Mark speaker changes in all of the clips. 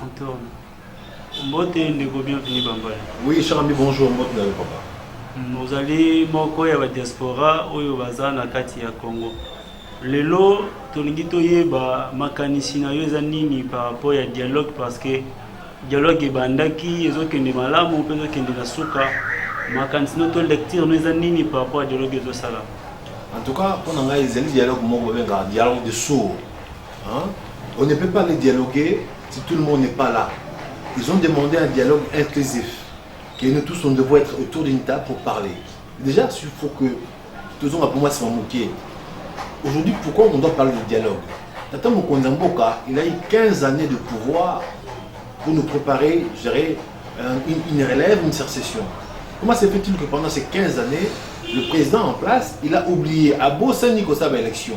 Speaker 1: On tourne. Mbote ndeko bienvenue Bambala.
Speaker 2: Oui, cher ami, bonjour, Mbote Ndeko papa.
Speaker 1: Nous allons moko ya ba diaspora oyo baza na kati ya Congo. Lelo tolingi toyeba makanisi na yo eza nini par rapport ya dialogue parce que dialogue ebandaki ezokende malamu mpe ezokende na suka. Makanisi no to lecture no eza nini par rapport à dialogue ezosala.
Speaker 2: En tout cas, pour nous, il y a un dialogue, un dialogue de sourds. Hein? On ne peut pas les dialoguer si tout le monde n'est pas là. Ils ont demandé un dialogue inclusif. Que nous tous, on devrait être autour d'une table pour parler. Déjà, il faut que, tout le monde, pour moi, c'est mon moquer. Aujourd'hui, pourquoi on doit parler de dialogue? Tata Mokonzamboka, il a eu 15 années de pouvoir pour nous préparer, je dirais, une relève, une succession. Comment se fait-il que pendant ces 15 années, le président en place, il a oublié à Bossani que ça va élection.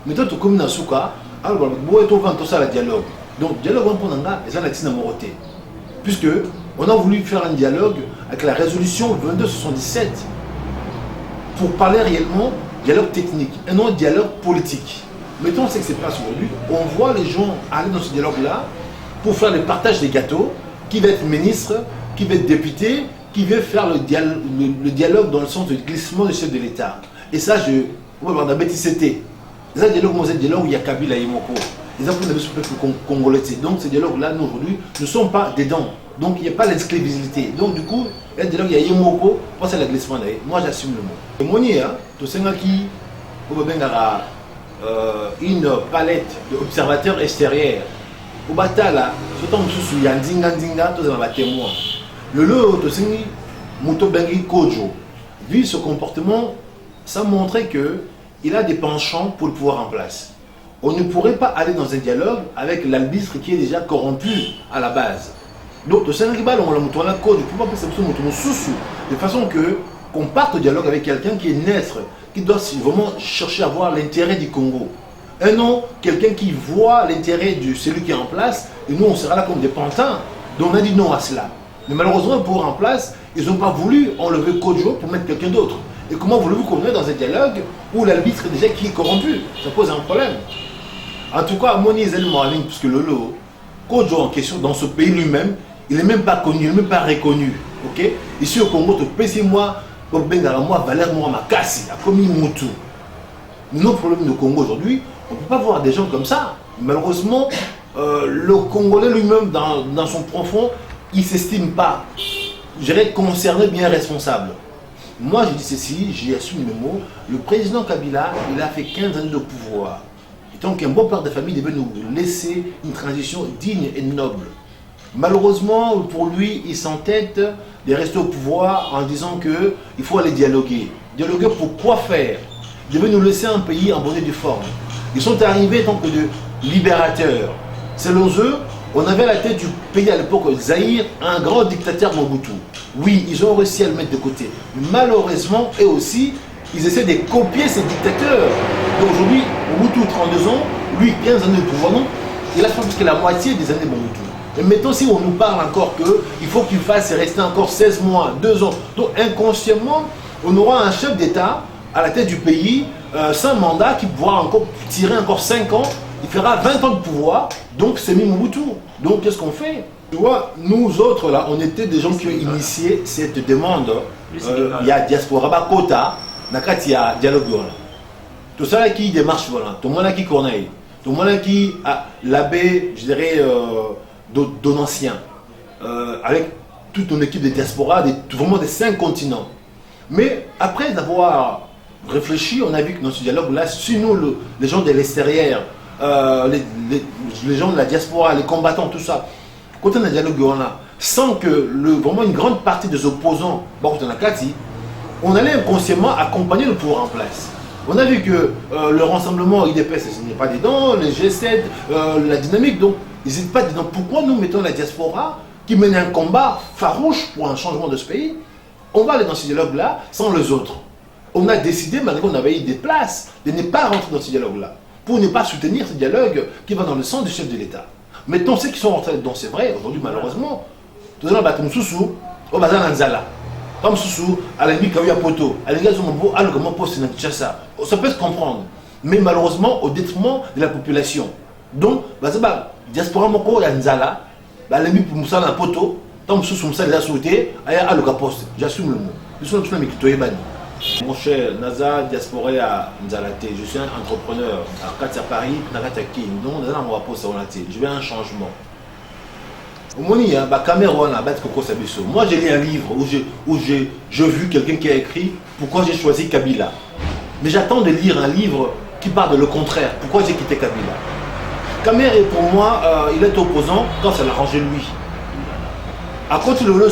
Speaker 2: Mais toi, tu comme dans Souka, alors, tu vas tout ça le dialogue. Donc, dialogue, on prend un gars, et ça, c'est Moroté. Puisque, on a voulu faire un dialogue avec la résolution 2277 pour parler réellement dialogue technique et non dialogue politique. Mettons ce qui se passe aujourd'hui, on voit les gens aller dans ce dialogue-là pour faire le partage des gâteaux, qui va être ministre, qui va être député, qui veut faire le dialogue dans le sens du glissement du chef de l'État. Et ça, on va voir dans BTCT. C'est un dialogue, c'est un dialogue où il y a Kabila et Moko. Ils ont pris le peuple congolais. Donc, ce dialogue-là, nous, aujourd'hui, nous ne sommes pas dedans. Donc, il n'y a pas l'exclusivité. Donc, du coup, il y a un dialogue, il y a Yemoko, c'est le glissement. Moi, j'assume le mot. Et moi, tout ce qui une palette d'observateurs extérieurs. Au Batala, surtout il y a un dinga, tout ça, témoin. Le lot de Mutobengi Kojo, vu ce comportement, ça montrait qu'il a des penchants pour le pouvoir en place. On ne pourrait pas aller dans un dialogue avec l'arbitre qui est déjà corrompu à la base. Donc, on a de façon qu'on parte au dialogue avec quelqu'un qui est naître, qui doit vraiment chercher à voir l'intérêt du Congo. Et non quelqu'un qui voit l'intérêt de celui qui est en place, et nous on sera là comme des pantins. Donc on a dit non à cela. Mais malheureusement, pour en place, ils n'ont pas voulu enlever Kodjo pour mettre quelqu'un d'autre. Et comment voulez-vous qu'on vienne dans un dialogue où l'arbitre est déjà qui est corrompu? Ça pose un problème. En tout cas, Moni Zel Morning, puisque Lolo, Kodjo en question, dans ce pays lui-même, il n'est même pas connu, il n'est même pas reconnu. Okay? Ici au Congo, tu pèses moi, moi, Valère Mohamakassi, a commis Moutou. Nos problèmes de Congo aujourd'hui, on ne peut pas voir des gens comme ça. Malheureusement, le Congolais lui-même, dans son profond, il ne s'estime pas, je dirais, concerné, bien responsable. Moi, je dis ceci, j'y assume le mot. Le président Kabila, il a fait 15 années de pouvoir. Et donc, un bon père de famille devait nous laisser une transition digne et noble. Malheureusement, pour lui, il s'entête de rester au pouvoir en disant qu'il faut aller dialoguer. Dialoguer pour quoi faire? Il devait nous laisser un pays en bonne et due forme. Ils sont arrivés en tant que de libérateurs. Selon eux, on avait à la tête du pays à l'époque, Zaïre, un grand dictateur Mobutu. Oui, ils ont réussi à le mettre de côté. Mais malheureusement, eux aussi, ils essaient de copier ces dictateurs. Donc aujourd'hui, Mobutu, 32 ans, lui, 15 années de pouvoir, non, il a fait plus que la moitié des années de Mobutu. Et maintenant, si on nous parle encore qu'il faut qu'il fasse rester encore 16 mois, 2 ans, donc inconsciemment, on aura un chef d'État à la tête du pays, sans mandat, qui pourra encore tirer encore 5 ans. Il fera 20 ans de pouvoir, donc c'est Mobutu. Donc qu'est-ce qu'on fait? Tu vois, nous autres là, on était des gens qui ont initié cette demande. Il y a Diaspora Bakota, il y a Dialogue. Tout ça là qui démarche, voilà. Tout le monde là qui Corneille. Tout le monde là qui a l'abbé, je dirais, Donancien. Avec toute une équipe de Diaspora, vraiment des 5 continents. Mais après avoir réfléchi, on a vu que dans ce dialogue là, si nous, les gens de l'extérieur, les gens de la diaspora, les combattants, tout ça, quand on a un dialogue là, sans que vraiment une grande partie des opposants, on allait inconsciemment accompagner le pouvoir en place. On a vu que le rassemblement IDPS, ce n'est pas dedans, les G7, la dynamique, donc ils n'hésitent pas dedans. Pourquoi nous mettons la diaspora qui mène un combat farouche pour un changement de ce pays? On va aller dans ce dialogue-là sans les autres. On a décidé, malgré qu'on avait eu des places, de ne pas rentrer dans ce dialogue-là, pour ne pas soutenir ce dialogue qui va dans le sens du chef de l'État. Mettons ceux qui sont rentrés dedans, c'est vrai, aujourd'hui malheureusement, tout le monde va comme Soussou, au bazar Nzala. Comme Soussou, à la limite, Kawia Poto, à la limite, à la limite, ça peut se comprendre. Mais malheureusement, au détriment de la population. Donc, diaspora Moko, Nzala, balembi pour Moussa na poto, tant que Moussa les a souhaité, à le poste. J'assume le mot. Je suis un petit peu mon cher Naza Diaspora à Nzalate, je suis un entrepreneur à Katia Paris, Nakata King, donc on va poster je veux un changement. Au moment où il y a une caméra, moi j'ai lu un livre où j'ai vu quelqu'un qui a écrit pourquoi j'ai choisi Kabila. Mais j'attends de lire un livre qui parle de le contraire, pourquoi j'ai quitté Kabila. Kamer, pour moi, il est opposant quand ça l'arrangeait lui. À côté de le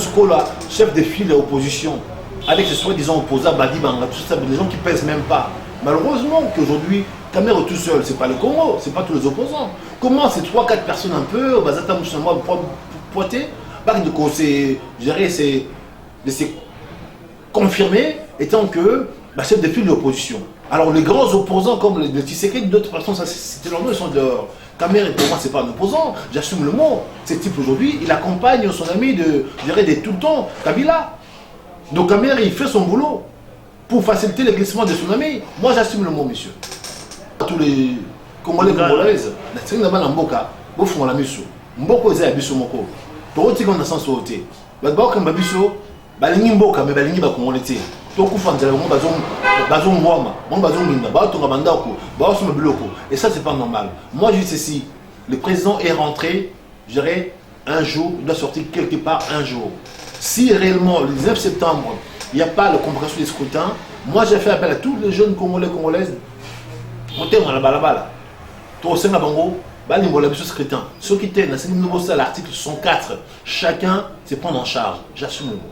Speaker 2: chef de file de l'opposition, avec ce soi-disant opposant, Badi Banga, tout ça, des gens qui ne pèsent même pas. Malheureusement qu'aujourd'hui, Kamer est tout seul, ce n'est pas le Congo, ce n'est pas tous les opposants. Comment ces 3-4 personnes un peu, Bazata Moussama, Poité, c'est confirmé étant que chef de file de l'opposition. Alors les grands opposants comme les Tshisekedi, d'autres personnes, c'était leur nom, ils sont dehors. Kamer, pour moi, ce n'est pas un opposant, j'assume le mot. Ce type aujourd'hui, il accompagne son ami de tout le temps, Kabila. Donc Kamer, il fait son boulot pour faciliter le glissement de son ami. Moi, j'assume le mot, monsieur. Tous les Congolais, Congolaises, c'est une mboka, vous font la mission. Mboko est abisso moko. Pour eux, on a sens sauté. Badba comme babisso, balingi mboka, mais balingi ba Congolais. Toku fanzela, mon bazon mwama, mon bazon minda, ba tonga bandako, ba osuma biloko. Et ça, c'est pas normal. Moi, je dis ceci. Le président est rentré, je dirais, un jour, il doit sortir quelque part un jour. Si réellement, le 19 septembre, il n'y a pas la convocation des scrutins, moi j'ai fait appel à tous les jeunes Congolais, Congolaises, montez dans la balabala. Toi, au Sénat Bango, balimbola biso scrutin. Ceux qui étaient dans l'article 104, chacun se prend en charge. J'assume le mot.